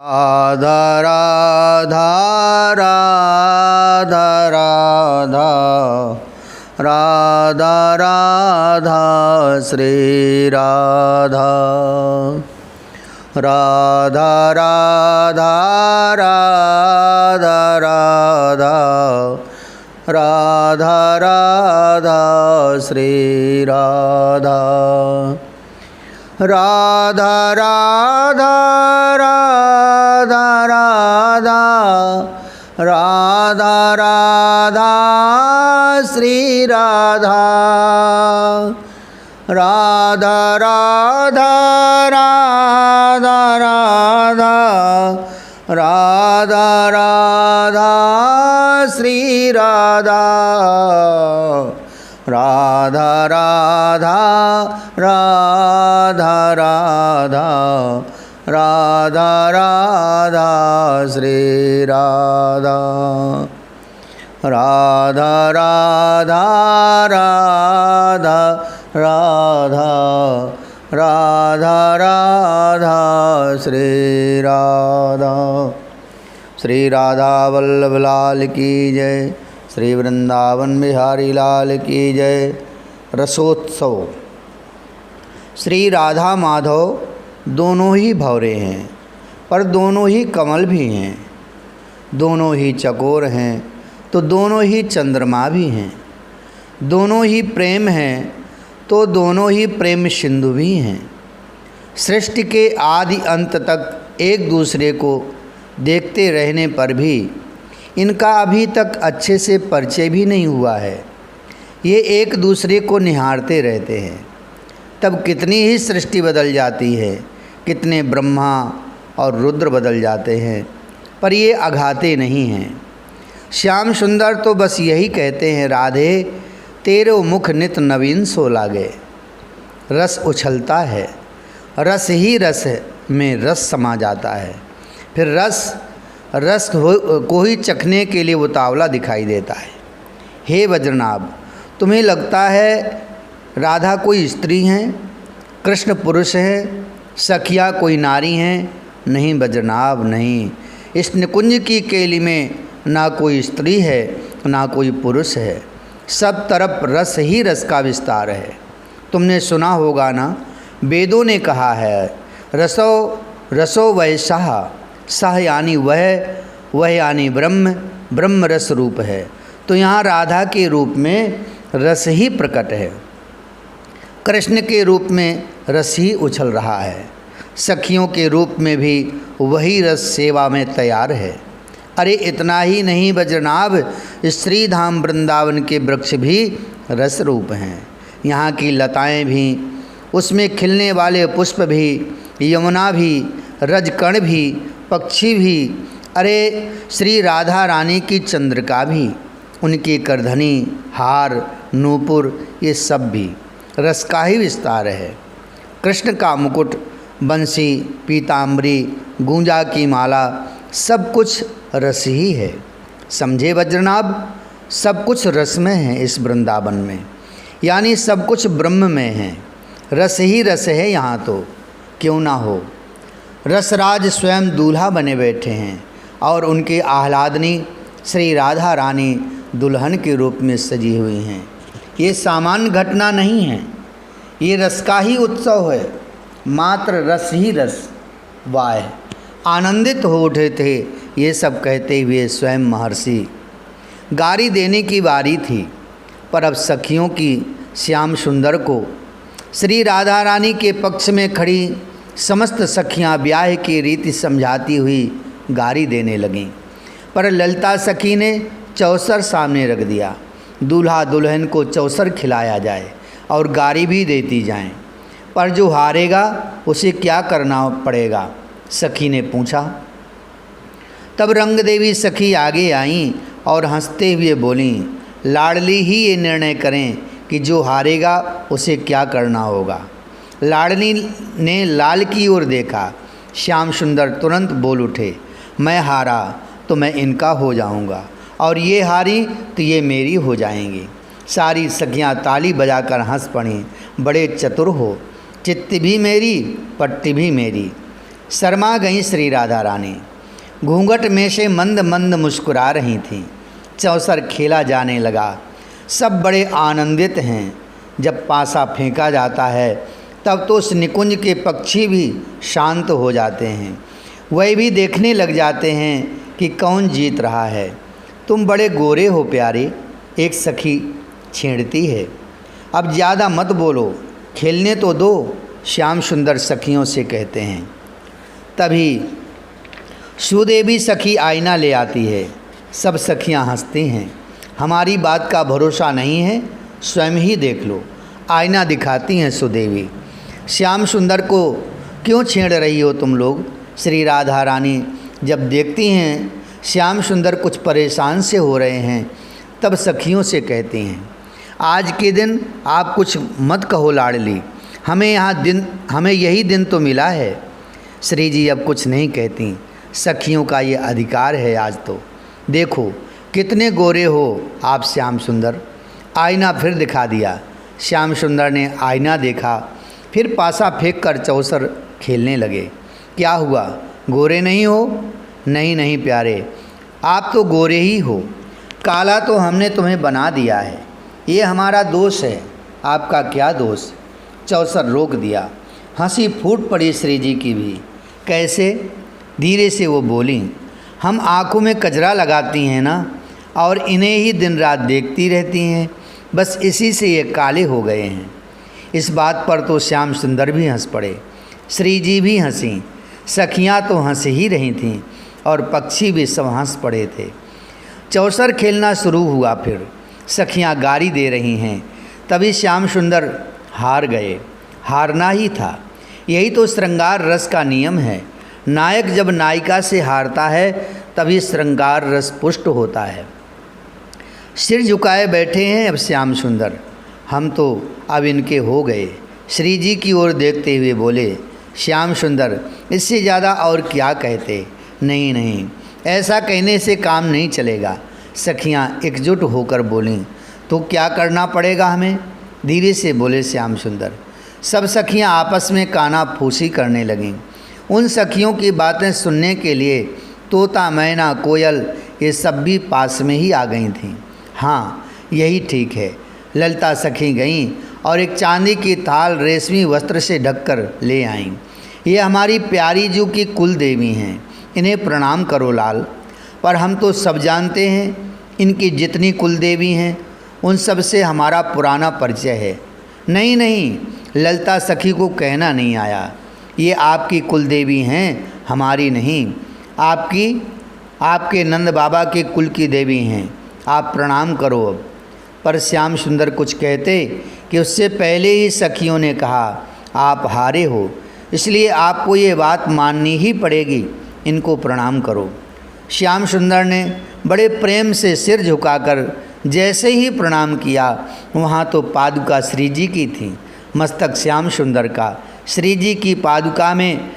राधा राधा राधा राधा राधा राधा श्री राधा राधा राधा राधा राधा राधा राधा श्री राधा राधा राधा राधा राधा राधा राधा श्री राधा राधा राधा राधा राधा राधा राधा श्री राधा राधा राधा राधा राधा राधा राधा श्री राधा राधा राधा राधा राधा राधा राधा श्री राधा। श्री राधा वल्लभ लाल की जय। श्री वृंदावन बिहारी लाल की जय। रसोत्सव। श्री राधा माधव दोनों ही भंवरे हैं, पर दोनों ही कमल भी हैं। दोनों ही चकोर हैं तो दोनों ही चंद्रमा भी हैं। दोनों ही प्रेम हैं तो दोनों ही प्रेम सिंधु भी हैं। सृष्टि के आदि अंत तक एक दूसरे को देखते रहने पर भी इनका अभी तक अच्छे से परिचय भी नहीं हुआ है। ये एक दूसरे को निहारते रहते हैं। तब कितनी ही सृष्टि बदल जाती है, कितने ब्रह्मा और रुद्र बदल जाते हैं, पर ये अघाते नहीं हैं। श्याम सुंदर तो बस यही कहते हैं, राधे तेरे मुख नित नवीन सो लागे। रस उछलता है, रस ही रस में रस समा जाता है। फिर रस को ही चखने के लिए उतावला दिखाई देता है। हे वज्रनाभ, तुम्हें लगता है राधा कोई स्त्री हैं, कृष्ण पुरुष हैं, सखिया कोई नारी हैं? नहीं वज्रनाभ, नहीं। इस निकुंज की केली में ना कोई स्त्री है ना कोई पुरुष है। सब तरफ रस ही रस का विस्तार है। तुमने सुना होगा ना, वेदों ने कहा है, रसो रसो वह सह यानी वह यानी ब्रह्म, ब्रह्म रस रूप है। तो यहाँ राधा के रूप में रस ही प्रकट है। कृष्ण के रूप में रस ही उछल रहा है। सखियों के रूप में भी वही रस सेवा में तैयार है। अरे इतना ही नहीं वज्रनाभ, श्री धाम वृंदावन के वृक्ष भी रस रूप हैं। यहाँ की लताएं भी, उसमें खिलने वाले पुष्प भी, यमुना भी, रजकण भी, पक्षी भी, अरे श्री राधा रानी की चंद्रिका भी, उनकी करधनी, हार, नूपुर, ये सब भी रस का ही विस्तार है। कृष्ण का मुकुट, बंसी, पीताम्बरी, गूंजा की माला, सब कुछ रस ही है। समझे वज्रनाभ, सब कुछ रस में है इस वृंदावन में, यानी सब कुछ ब्रह्म में है। रस ही रस है यहाँ तो, क्यों ना हो। रसराज स्वयं दूल्हा बने बैठे हैं और उनकी आह्लादनी श्री राधा रानी दुल्हन के रूप में सजी हुई हैं। ये सामान्य घटना नहीं है, ये रस का ही उत्सव है। मात्र रस ही रस। वाह, आनंदित हो उठे थे ये सब कहते हुए स्वयं महर्षि। गारी देने की बारी थी, पर अब सखियों की श्याम सुंदर को श्री राधा रानी के पक्ष में खड़ी समस्त सखियां ब्याह की रीति समझाती हुई गारी देने लगीं। पर ललिता सखी ने चौसर सामने रख दिया। दूल्हा दुल्हन को चौसर खिलाया जाए और गारी भी देती जाए, पर जो हारेगा उसे क्या करना पड़ेगा? सखी ने पूछा। तब रंग देवी सखी आगे आईं और हंसते हुए बोलीं, लाडली ही ये निर्णय करें कि जो हारेगा उसे क्या करना होगा। लाडली ने लाल की ओर देखा। श्याम सुंदर तुरंत बोल उठे, मैं हारा तो मैं इनका हो जाऊंगा, और ये हारी तो ये मेरी हो जाएंगी। सारी सखियाँ ताली बजाकर हंस पड़ीं। बड़े चतुर हो, चित्त भी मेरी पट्टी भी मेरी। शर्मा गईं श्री राधा रानी। घूंघट में से मंद मंद मुस्कुरा रही थीं। चौसर खेला जाने लगा। सब बड़े आनंदित हैं। जब पासा फेंका जाता है तब तो उस निकुंज के पक्षी भी शांत हो जाते हैं। वह भी देखने लग जाते हैं कि कौन जीत रहा है। तुम बड़े गोरे हो प्यारे, एक सखी छेड़ती है। अब ज़्यादा मत बोलो, खेलने तो दो, श्याम सुंदर सखियों से कहते हैं। तभी सुदेवी सखी आईना ले आती है। सब सखियां हंसती हैं। हमारी बात का भरोसा नहीं है, स्वयं ही देख लो। आईना दिखाती हैं सुदेवी। श्याम सुंदर को क्यों छेड़ रही हो तुम लोग? श्री राधा रानी जब देखती हैं श्याम सुंदर कुछ परेशान से हो रहे हैं, तब सखियों से कहती हैं, आज के दिन आप कुछ मत कहो लाडली, हमें यही दिन तो मिला है। श्री जी अब कुछ नहीं कहती। सखियों का ये अधिकार है आज तो। देखो कितने गोरे हो आप श्याम सुंदर। आईना फिर दिखा दिया। श्याम सुंदर ने आईना देखा, फिर पासा फेंक कर चौसर खेलने लगे। क्या हुआ, गोरे नहीं हो? नहीं नहीं प्यारे, आप तो गोरे ही हो। काला तो हमने तुम्हें बना दिया है, ये हमारा दोष है। आपका क्या दोष? चौसर रोक दिया। हंसी फूट पड़ी श्री जी की भी। कैसे? धीरे से वो बोली, हम आँखों में कजरा लगाती हैं ना, और इन्हें ही दिन रात देखती रहती हैं, बस इसी से ये काले हो गए हैं। इस बात पर तो श्याम सुंदर भी हंस पड़े। श्री जी भी हंसी। सखियाँ तो हंस ही रही थीं और पक्षी भी सब हंस पड़े थे। चौसर खेलना शुरू हुआ। फिर सखियाँ गारी दे रही हैं। तभी श्याम सुंदर हार गए। हारना ही था, यही तो श्रृंगार रस का नियम है। नायक जब नायिका से हारता है तभी श्रृंगार रस पुष्ट होता है। सिर झुकाए बैठे हैं अब श्याम सुंदर। हम तो अब इनके हो गए। श्री जी की ओर देखते हुए बोले, श्याम सुंदर इससे ज़्यादा और क्या कहते? नहीं नहीं, ऐसा कहने से काम नहीं चलेगा। सखियाँ एकजुट होकर बोलीं, तो क्या करना पड़ेगा हमें? धीरे से बोले श्याम सुंदर। सब सखियाँ आपस में काना फूसी करने लगीं। उन सखियों की बातें सुनने के लिए तोता, मैना, कोयल ये सब भी पास में ही आ गई थीं। हाँ, यही ठीक है। ललिता सखी गईं और एक चांदी की थाल रेशमी वस्त्र से ढककर ले आईं। ये हमारी प्यारी जू की कुल देवी हैं, इन्हें प्रणाम करो लाल। पर हम तो सब जानते हैं, इनकी जितनी कुल देवी हैं उन सब से हमारा पुराना परिचय है। नहीं नहीं, ललिता सखी को कहना नहीं आया। ये आपकी कुल देवी हैं, हमारी नहीं। आपके नंद बाबा के कुल की देवी हैं, आप प्रणाम करो अब। पर श्याम सुंदर कुछ कहते कि उससे पहले ही सखियों ने कहा, आप हारे हो, इसलिए आपको ये बात माननी ही पड़ेगी, इनको प्रणाम करो। श्याम सुंदर ने बड़े प्रेम से सिर झुकाकर जैसे ही प्रणाम किया, वहाँ तो पादुका श्री जी की थी। मस्तक श्याम सुंदर का श्री जी की पादुका में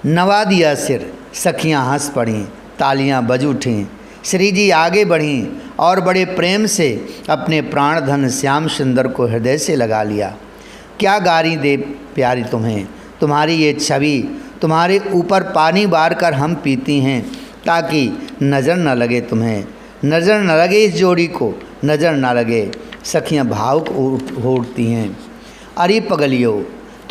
नवा दिया सिर। सखियाँ हंस पड़ीं, तालियां बज उठीं। श्री जी आगे बढ़ीं और बड़े प्रेम से अपने प्राणधन श्याम सुंदर को हृदय से लगा लिया। क्या गारी दे प्यारी तुम्हें, तुम्हारी ये छवि, तुम्हारे ऊपर पानी बार कर हम पीती हैं, ताकि नज़र न लगे तुम्हें, नज़र न लगे इस जोड़ी को, नज़र न लगे। सखियाँ भावुक हो उठती हैं। अरे पगलियो,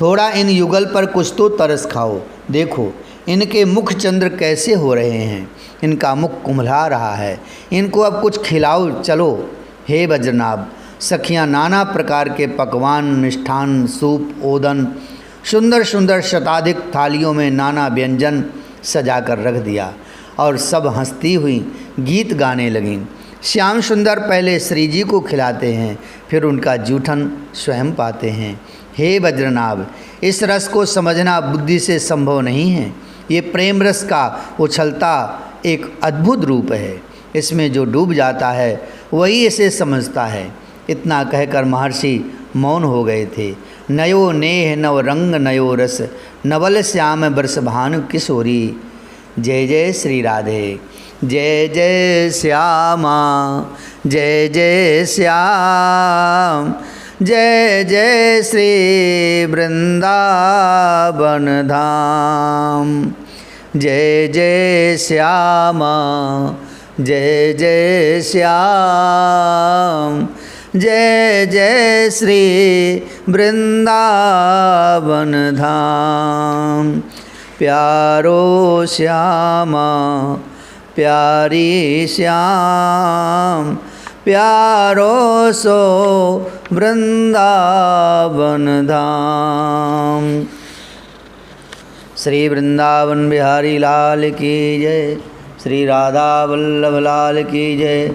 थोड़ा इन युगल पर कुछ तो तरस खाओ। देखो इनके मुख चंद्र कैसे हो रहे हैं, इनका मुख कुम्हला रहा है, इनको अब कुछ खिलाओ चलो। हे वज्रनाभ। सखियाँ नाना प्रकार के पकवान, मिष्ठान, सूप, ओदन, सुंदर सुंदर शताधिक थालियों में नाना व्यंजन सजाकर रख दिया और सब हंसती हुई गीत गाने लगीं। श्याम सुंदर पहले श्री जी को खिलाते हैं, फिर उनका जूठन स्वयं पाते हैं। हे वज्रनाभ, इस रस को समझना बुद्धि से संभव नहीं है। ये प्रेम रस का उछलता एक अद्भुत रूप है। इसमें जो डूब जाता है वही इसे समझता है। इतना कहकर महर्षि मौन हो गए थे। नयो नेह नव रंग नयो रस, नवल श्याम बरस भानु किशोरी। जय जय श्री राधे, जय जय श्यामा, जय जय श्याम, जय जय श्री वृंदावन धाम। जय जय श्यामा जय जय श्याम। जय जय श्री वृंदावन धाम। प्यारो श्यामा प्यारी श्याम, प्यारो सो वृंदावन धाम। श्री वृंदावन बिहारी लाल की जय। श्री राधा वल्लभ लाल की जय।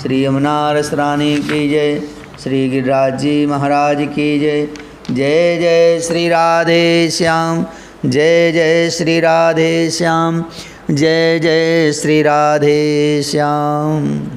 श्री यमुना रस रानी की जय। श्री गिरिराज जी महाराज की जय। जय जय श्री राधे श्याम। जय जय श्री राधे श्याम। जय जय श्री राधे श्याम।